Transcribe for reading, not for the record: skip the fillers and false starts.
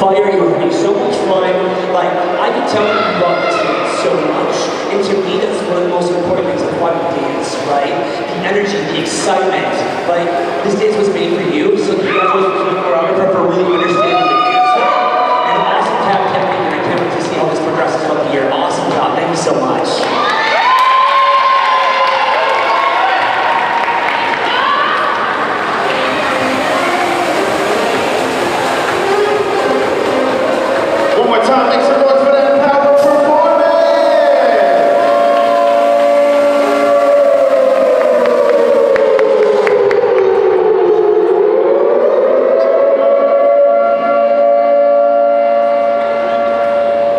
fiery with me, so much fun. Like, I can tell that you love this dance so much. And to me, that's one of the most important things of why we dance, right? The energy, the excitement. Like, this dance was made for you, so congratulations to the choreographer for really understanding the dancer. And awesome tap technique, and I can't wait to see how this progresses throughout the year. Awesome job, thank you so much. One more time, thanks everybody.